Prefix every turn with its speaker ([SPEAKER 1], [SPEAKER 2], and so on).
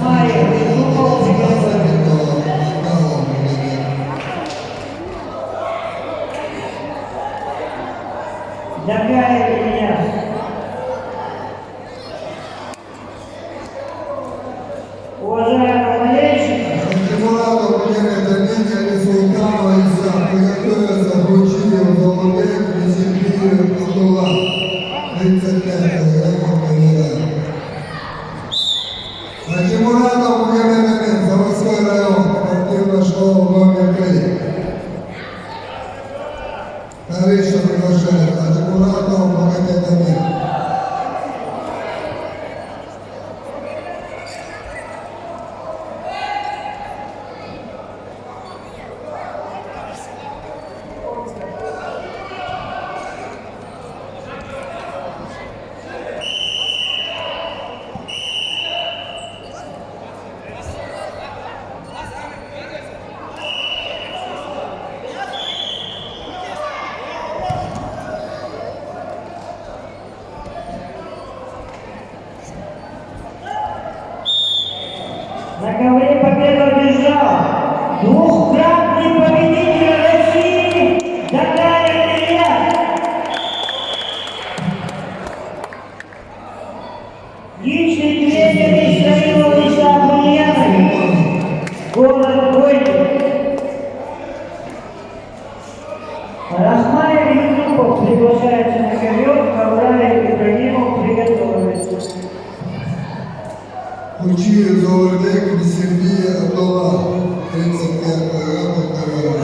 [SPEAKER 1] Рахмаев Юсупов приготовился. Лягаев Илья. Уважаемые болельщики,
[SPEAKER 2] Антимуратов Лена Даниля Султанова Иса приготовился вручению золотых Весельбиев Абдулла 35 килограммов кандидата. Антимуратов Лена Даниля, Заводской район, спортивная школа номер 3. Навечно приглашает Антимуратов Магомед Амир.
[SPEAKER 1] на ковре победу одержал двухкратный победитель России Лягаев Илья. Личный тренер Исраила Иса Ульянович, город Гойко. Рахмаев Юсупов приглашается на ковер, Кавраев Ибрагимов приготовиться.
[SPEAKER 2] Вручению золотых Весельбиев Абдулла 35 килограммов.